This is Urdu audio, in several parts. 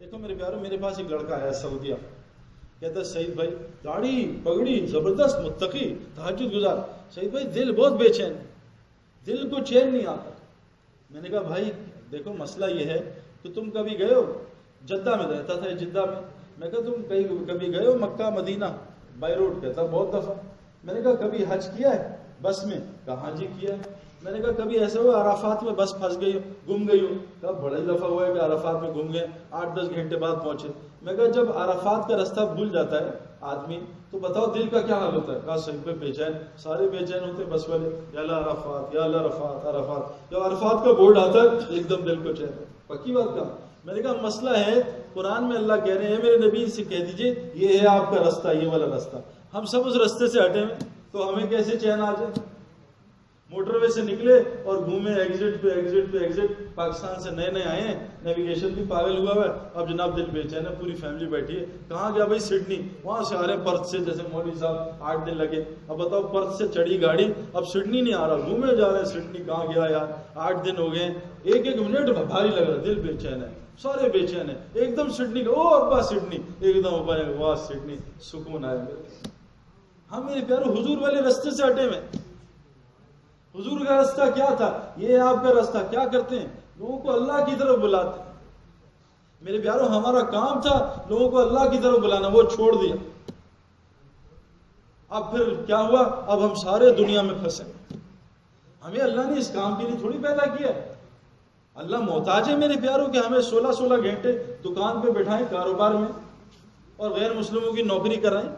دیکھو میرے پیاروں، میرے پاس ایک لڑکا آیا سعودیہ، کہتا ہے سعید بھائی داڑھی پگڑی زبردست متقی تہجد گزار، سعید بھائی دل بہت بے چین ہے، دل کو چین نہیں آتا۔ میں نے کہا بھائی دیکھو مسئلہ یہ ہے کہ تم کبھی گئے ہو، جدہ میں رہتا تھا جدہ میں کہا تم کبھی گئے ہو مکہ مدینہ بائی روڈ؟ کہتا بہت دفعہ۔ میں نے کہا کبھی حج کیا ہے بس میں؟ کہا جی کیا ہے۔ میں نے کہا کبھی ایسا ہوا عرفات میں بس پھنس گئی ہو، گم گئی ہو؟ کہا بڑا ہی دفعہ ہوا ہے کہ عرفات میں گم گئے، 8-10 گھنٹے بعد پہنچے۔ میں کہا جب عرفات کا رستہ بھول جاتا ہے آدمی تو بتاؤ دل کا کیا حال ہوتا ہے؟ کہا صحیح پہ بے چین، سارے بے چین ہوتے ہیں بس والے، یا اللہ عرفات یا اللہ عرفات عرفات۔ جب عرفات کا بورڈ آتا ہے ایک دم دل کو چین۔ پکی بات کہا۔ میں نے کہا مسئلہ ہے قرآن میں اللہ کہہ رہے ہیں میرے نبی سے کہہ دیجئے یہ ہے آپ کا رستہ، یہ والا رستہ۔ ہم سب اس رستے سے ہٹے ہیں تو ہمیں کیسے چین آ جائے؟ موٹر وے سے نکلے اور گھومے ایگزٹ پہ ایگزٹ پہ ایگزٹ، پاکستان سے نئے آئے ہیں، نیویگیشن بھی پاگل ہوا ہے، اب جناب دل بے چین ہے، پوری فیملی بیٹھی ہے۔ کہاں گیا بھائی؟ سڈنی۔ وہاں سے آ رہے ہیں پرتھ سے، جیسے مولوی صاحب 8 دن لگے۔ اب بتاؤ پرتھ سے چڑھی گاڑی، اب سڈنی نہیں آ رہا، گھومے جا رہے ہیں سڈنی۔ کہاں گیا یار؟ 8 دن ہو گئے، ایک منٹ بھاری لگ رہا ہے، دل بے چین ہے، سارے بے چین ہے۔ ایک دم سڈنی کا، او ابا سڈنی، ایک دم ابا واہ سڈنی، سکون آیا میرے۔ ہم میرے پیارو حضور والے رستے سے ہٹے ہوئے۔ حضور کا راستہ کیا تھا؟ یہ آپ کا راستہ۔ کیا کرتے ہیں؟ لوگوں کو اللہ کی طرف بلاتے ہیں۔ میرے پیارو ہمارا کام تھا لوگوں کو اللہ کی طرف بلانا، وہ چھوڑ دیا۔ اب پھر کیا ہوا؟ اب ہم سارے دنیا میں پھنسے۔ ہمیں اللہ نے اس کام کے لیے تھوڑی پیدا کیا۔ اللہ محتاج ہے میرے پیارو کہ ہمیں 16 گھنٹے دکان پہ بٹھائیں کاروبار میں اور غیر مسلموں کی نوکری کرائیں۔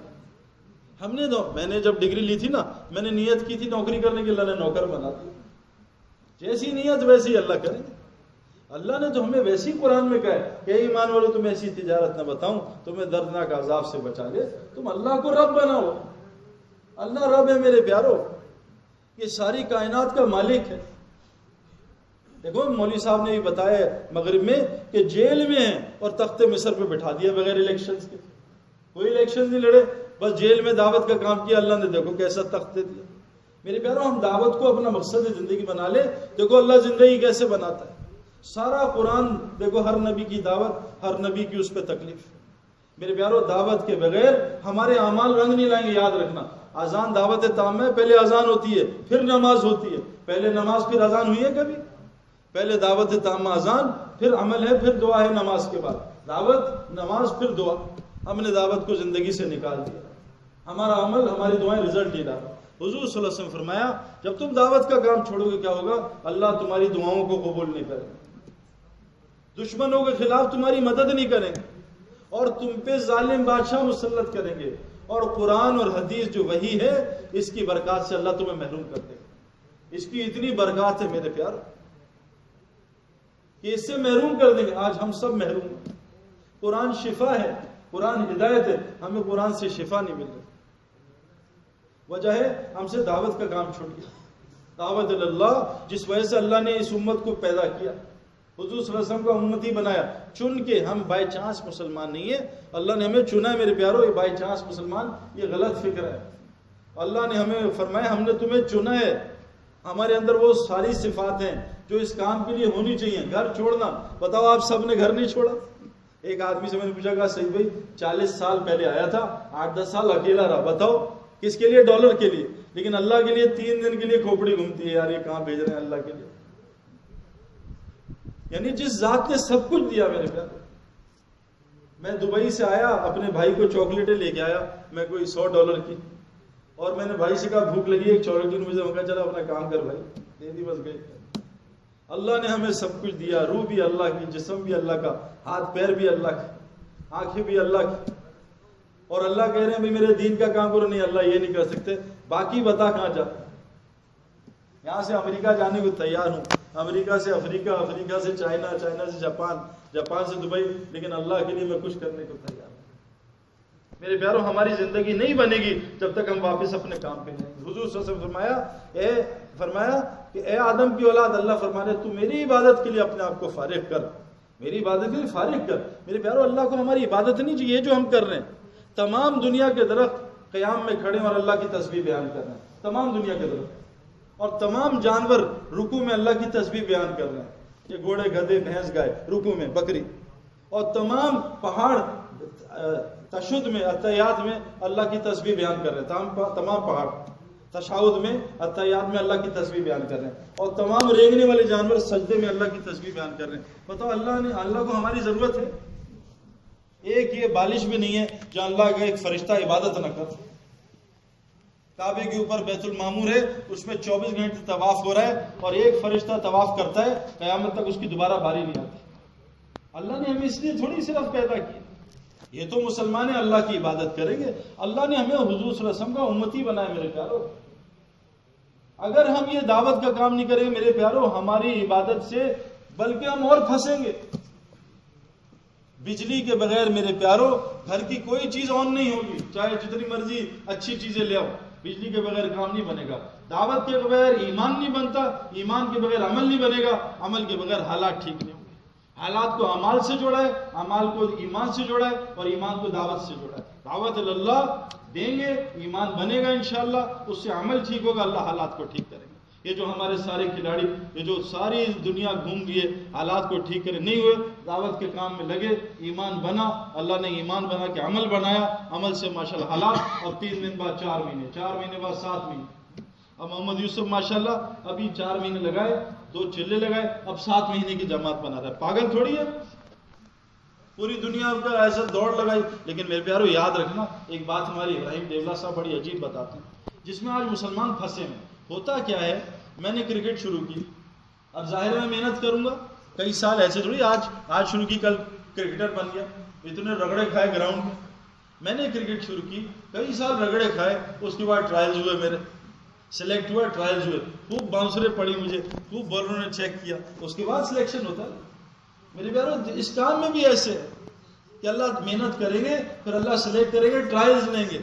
ہم نے میں نے جب ڈگری لی تھی نا، میں نے نیت کی تھی نوکری کرنے کی، اللہ نے نوکر بنا دیا۔ جیسی نیت ویسی ہی اللہ کریں گے۔ اللہ نے تو ہمیں ویسی قرآن میں کہا ہے کہ ایمان والو تم ایسی تجارت نہ بتاؤں تمہیں دردناک عذاب سے بچا لے، تم اللہ کو رب بناؤ۔ اللہ رب ہے میرے پیارو، یہ ساری کائنات کا مالک ہے۔ دیکھو مولوی صاحب نے یہ بتایا مغرب میں کہ جیل میں ہیں اور تخت مصر پہ بٹھا دیا بغیر الیکشنز کے، کوئی الیکشن نہیں لڑے، بس جیل میں دعوت کا کام کیا، اللہ نے دیکھو کیسا تخت دے دیا۔ میرے پیارو ہم دعوت کو اپنا مقصد زندگی بنا لے، دیکھو اللہ زندگی کیسے بناتا ہے۔ سارا قرآن دیکھو، ہر نبی کی دعوت، ہر نبی کی اس پہ تکلیف۔ میرے پیارو دعوت کے بغیر ہمارے اعمال رنگ نہیں لائیں گے، یاد رکھنا۔ اذان دعوت تام ہے، پہلے اذان ہوتی ہے پھر نماز ہوتی ہے، پہلے نماز پھر اذان ہوئی ہے کبھی؟ پہلے دعوت تام اذان، پھر عمل ہے، پھر دعا ہے نماز کے بعد، دعوت نماز پھر دعا۔ ہم نے دعوت کو زندگی سے نکال دیا، ہمارا عمل ہماری دعائیں رزلٹ نہیں لاتا۔ حضور صلی اللہ علیہ وسلم فرمایا جب تم دعوت کا کام چھوڑو گے کیا ہوگا؟ اللہ تمہاری دعاؤں کو قبول نہیں کرے گا، دشمنوں کے خلاف تمہاری مدد نہیں کریں گے، اور تم پہ ظالم بادشاہ مسلط کریں گے، اور قرآن اور حدیث جو وحی ہے اس کی برکات سے اللہ تمہیں محروم کر دے گا۔ اس کی اتنی برکات ہے میرے پیار کہ اس سے محروم کر دیں گے۔ آج ہم سب محروم ہیں۔ قرآن شفا ہے، قرآن ہدایت ہے، ہمیں قرآن سے شفا نہیں مل رہی۔ وجہ ہے ہم سے دعوت کا کام چھوٹ گیا۔ دعوت اللہ جس وجہ سے اللہ نے اس امت کو پیدا کیا، حضور صلی اللہ علیہ وسلم کا امتی بنایا چن کے۔ ہم بائی چانس مسلمان نہیں ہیں، اللہ نے ہمیں چنا ہے میرے پیارو۔ یہ بائی چانس مسلمان یہ غلط فکر ہے۔ اللہ نے ہمیں فرمایا ہم نے تمہیں چنا ہے، ہمارے اندر وہ ساری صفات ہیں جو اس کام کے لیے ہونی چاہیے۔ گھر چھوڑنا، بتاؤ آپ سب نے گھر نہیں چھوڑا؟ ایک آدمی سے میں نے پوچھا، کہا صحیح بھائی 40 سال پہلے آیا تھا، 8-10 سال اکیلا رہا، بتاؤ کس کے لیے؟ ڈالر کے لیے، لیکن اللہ کے لیے 3 دن کے لیے کھوپڑی گھومتی ہے، یار یہ کہاں بھیج رہے ہیں اللہ کے لیے۔ یعنی جس ذات نے سب کچھ دیا میرے پیارے۔ میں دبئی سے آیا، اپنے بھائی کو چاکلیٹیں لے کے آیا، میں کوئی $100 کی، اور میں نے بھائی سے کہا بھوک لگی ایک چاکلیٹ مجھے، میں کہا چلا اپنا کام کر بھائی، دے دی بس گئے۔ اللہ نے ہمیں سب کچھ دیا، روح بھی اللہ کی، جسم بھی اللہ کا، ہاتھ پیر بھی اللہ کے، آنکھیں بھی اللہ کی، اور اللہ کہہ رہے ہیں بھائی میرے دین کا کام کرو، نہیں اللہ یہ نہیں کر سکتے، باقی بتا کہاں جاتا۔ یہاں سے امریکہ جانے کو تیار ہوں، امریکہ سے افریقہ، افریقہ سے چائنا، چائنا سے جاپان، جاپان سے دبئی، لیکن اللہ کے لیے میں کچھ کرنے کو تیار ہوں۔ میرے پیارو ہماری زندگی نہیں بنے گی جب تک ہم واپس اپنے کام پہ جائیں گے۔ حضور صلی اللہ علیہ وسلم فرمایا کہ اے آدم کی اولاد، اللہ فرمانے تو میری عبادت کے لیے اپنے آپ کو فارغ کر، میری عبادت کے لیے فارغ کر۔ میرے پیارو اللہ کو ہماری عبادت نہیں چاہیے جو ہم کر رہے ہیں۔ تمام دنیا کے درخت قیام میں کھڑے اور اللہ کی تسبیح بیان کر رہے ہیں، تمام دنیا کے درخت، اور تمام جانور رکوع میں اللہ کی تسبیح بیان کر رہے ہیں۔ یہ گھوڑے، گدھے، بھینس، گائے رکوع میں، بکری، اور تمام پہاڑ تشہد میں اتحیات میں اللہ کی تسبیح بیان کر رہے ہیں، تمام پہاڑ تشہد میں اتحیات میں اللہ کی تسبیح بیان کر رہے ہیں، اور تمام رینگنے والے جانور سجدے میں اللہ کی تسبیح بیان کر رہے ہیں۔ بتاؤ اللہ کو ہماری ضرورت ہے؟ ایک یہ بالش بھی نہیں ہے جہاں اللہ کا ایک فرشتہ عبادت نہ کر۔ کعبے کے اوپر بیت المعمور ہے، اس میں 24 گھنٹے طواف ہو رہا ہے، اور ایک فرشتہ طواف کرتا ہے، قیامت تک اس کی دوبارہ باری نہیں آتی۔ اللہ نے ہمیں اس لیے تھوڑی صرف پیدا کیا، یہ تو مسلمان اللہ کی عبادت کریں گے۔ اللہ نے ہمیں حضور صلی اللہ علیہ وسلم کا امتی بنایا میرے پیارو۔ اگر ہم یہ دعوت کا کام نہیں کریں گے میرے پیارو، ہماری عبادت سے بلکہ ہم اور پھنسیں گے۔ بجلی کے بغیر میرے پیارو گھر کی کوئی چیز آن نہیں ہوگی، چاہے جتنی مرضی اچھی چیزیں لے آؤ، بجلی کے بغیر کام نہیں بنے گا۔ دعوت کے بغیر ایمان نہیں بنتا، ایمان کے بغیر عمل نہیں بنے گا، عمل کے بغیر حالات ٹھیک نہیں ہوں گے۔ حالات کو اعمال سے جوڑا ہے، اعمال کو ایمان سے جوڑا ہے، اور ایمان کو دعوت سے جوڑا ہے۔ دعوت اللہ دیں گے، ایمان بنے گا انشاءاللہ، اس سے عمل ٹھیک ہوگا، اللہ حالات کو ٹھیک کرے گا۔ یہ جو ہمارے سارے کھلاڑی، یہ جو ساری دنیا گھوم گئی ہے، حالات کو ٹھیک کرے نہیں ہوئے، دعوت کے کام میں لگے، ایمان بنا، اللہ نے ایمان بنا کے عمل بنایا، عمل سے ماشاءاللہ حالات، اور 3 دن بعد 4 مہینے، 4 مہینے بعد 7 مہینے۔ اب محمد یوسف ماشاءاللہ ابھی 4 مہینے لگائے، 2 چلے لگائے، اب 7 مہینے کی جماعت بنا رہا ہے۔ پاگل تھوڑی ہے، پوری دنیا کا ایسا دوڑ لگائی۔ لیکن میرے پیارو یاد رکھنا ایک بات، ہماری ابراہیم دیولا صاحب بڑی عجیب بتاتے ہیں، جس میں آج مسلمان پھنسے ہیں۔ ہوتا کیا ہے، میں نے کرکٹ شروع کی، اب ظاہر میں محنت کروں گا، کئی سال ایسے تھوڑی آج شروع کی کل کرکٹر بن گیا، اتنے رگڑے کھائے گراؤنڈ میں نے کرکٹ شروع کی، کئی سال رگڑے کھائے، اس کے بعد ٹرائلز ہوئے، میرے سلیکٹ ہوا، ٹرائلز ہوئے، خوب باؤنسریں پڑی مجھے، خوب بالروں نے چیک کیا، اس کے بعد سلیکشن ہوتا ہے۔ میرے پیارو اس کام میں بھی ایسے ہے کہ اللہ محنت کریں گے، پھر اللہ سلیکٹ کریں گے، ٹرائلز لیں گے،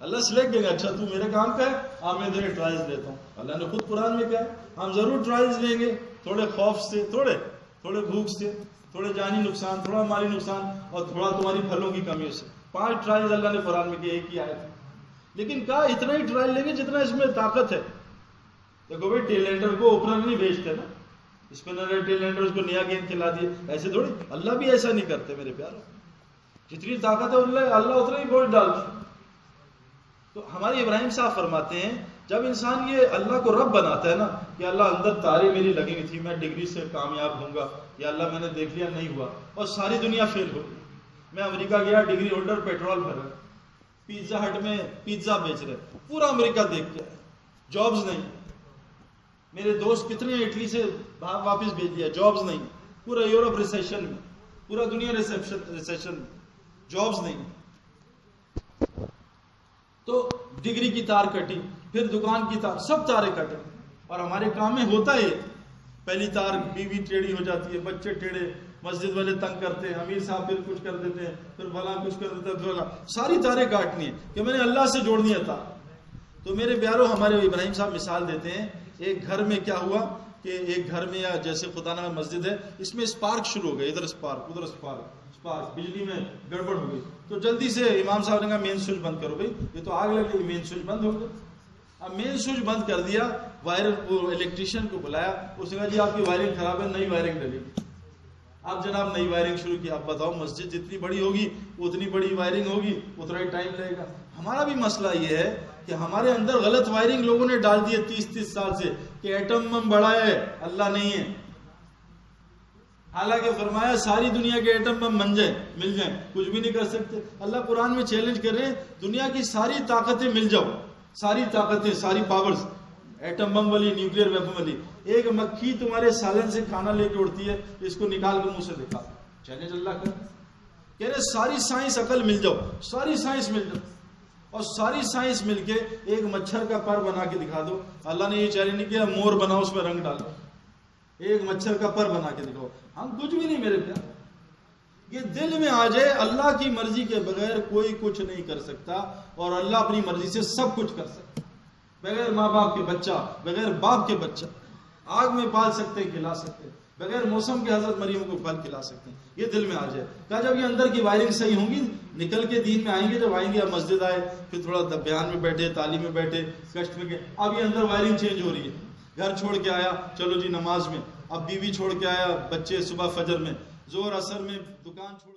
اللہ سلیکٹ دے گا، اچھا تو میرے کام کا ہے، میں تیرے ٹرائلز لیتا ہوں۔ اللہ نے خود قرآن میں کہا ہے ہم ضرور ٹرائلز لیں گے، تھوڑے خوف سے، تھوڑے بھوک سے، تھوڑے جانی نقصان، تھوڑا مالی نقصان، اور تھوڑا تمہاری پھلوں کی کمیوں سے۔ 5 ٹرائلز اللہ نے قرآن میں کیا، ایک ہی آیت ہے، لیکن کہا اتنا ہی ٹرائل لیں گے جتنا اس میں طاقت ہے۔ دیکھو بھائی ٹیلنڈر کو اوپنر نہیں بھیجتے نا، اسپنر ٹیلنڈر اس کو نیا گیند کھلا دیے، ایسے تھوڑی، اللہ بھی ایسا نہیں کرتے میرے پیارو، جتنی طاقت ہے اللہ اتنا ہی بوجھ ڈالتا۔ تو ہمارے ابراہیم صاحب فرماتے ہیں جب انسان یہ اللہ کو رب بناتا ہے نا، کہ اللہ اندر تارے میری لگی ہوئی تھی، میں ڈگری سے کامیاب ہوں گا، یا اللہ میں نے دیکھ لیا نہیں ہوا، اور ساری دنیا فیل ہو گئی۔ میں امریکہ گیا، ڈگری ہولڈر، پیٹرول بھرا، پیزا ہٹ میں پیزا بیچ رہے، پورا امریکہ دیکھ کے آیا، جابز نہیں۔ میرے دوست کتنے اٹلی سے واپس بھیج دیا، جابز نہیں، پورا یورپ ریسیشن میں، پورا دنیا ریسیشن میں، جابز نہیں۔ تو ڈگری کی تار کٹی، پھر دکان کی تار، سب تاریں کٹے، اور ہمارے کام میں ہوتا ہے پہلی تار بیوی ٹیڑھی ہو جاتی ہے، بچے ٹیڑھے، مسجد والے تنگ کرتے ہیں، امیر صاحب پھر کچھ کر دیتے ہیں، پھر بھلا کچھ کر دیتے ہیں، ساری تاریں کاٹنی ہے کہ میں نے اللہ سے جوڑنی ہے تار۔ تو میرے پیارو ہمارے ابراہیم صاحب مثال دیتے ہیں، ایک گھر میں کیا ہوا کہ ایک گھر میں، یا جیسے خدا نہ مسجد ہے، اس میں اسپارک شروع ہو گئے، ادھر اسپارک ادھر اسپارک، بجلی میں گڑبڑ ہو گئی، تو جلدی سے امام صاحب نے کہا مین سوئچ بند کرو بھائی، یہ تو آگ لگ گئی، مین سوئچ بند ہو گیا۔ اب مین سوئچ بند کر دیا، وہ الیکٹریشین کو بلایا، اس نے کہا جی آپ کی وائرنگ خراب ہے، نئی وائرنگ ڈلی۔ اب جناب نئی وائرنگ شروع کی، اب بتاؤ مسجد جتنی بڑی ہوگی اتنی بڑی وائرنگ ہوگی، اتنا ہی ٹائم لگے گا۔ ہمارا بھی مسئلہ یہ ہے کہ ہمارے اندر غلط وائرنگ لوگوں نے ڈال دی ہے 30 سال سے، کہ ایٹم بم بڑا ہے، اللہ نہیں ہے۔ حالانکہ فرمایا ساری دنیا کے ایٹم بم مل جائیں، کچھ بھی نہیں کر سکتے۔ اللہ قرآن میں چیلنج کر رہے ہیں، دنیا کی ساری طاقتیں مل جاؤ، ساری طاقتیں، ساری پاورز، ایٹم بم والی، نیوکلیر ویپن والی، ایک مکھی تمہارے سالن سے کھانا لے کے اڑتی ہے، اس کو نکال کے منہ سے دکھا، چیلنج اللہ کر کہہ رہے ساری سائنس عقل مل جاؤ، ساری سائنس مل جاؤ، اور ساری سائنس مل کے ایک مچھر کا پر بنا کے دکھا دو۔ اللہ نے یہ چیلنج نہیں کیا مور بناؤ، اس میں رنگ ڈالو، ایک مچھر کا پر بنا کے دکھاؤ، ہم کچھ بھی نہیں میرے پیار۔ یہ دل میں آ جائے اللہ کی مرضی کے بغیر کوئی کچھ نہیں کر سکتا، اور اللہ اپنی مرضی سے سب کچھ کر سکتا۔ بغیر ماں باپ کے بچہ، بغیر باپ کے بچہ، آگ میں پال سکتے، کھلا سکتے، بغیر موسم کے حضرت مریم کو پھل کھلا سکتے ہیں، یہ دل میں آ جائے۔ کہا جب یہ اندر کی وائرنگ صحیح ہوں گی، نکل کے دین میں آئیں گے، جب آئیں گے اب مسجد آئے، پھر تھوڑا بیان میں بیٹھے، تعلیم میں بیٹھے، کشت میں گئے، اب یہ اندر وائرنگ چینج ہو رہی ہے۔ گھر چھوڑ کے آیا، چلو جی نماز میں، اب بیوی چھوڑ کے آیا، بچے صبح فجر میں، زور اثر میں دکان چھوڑ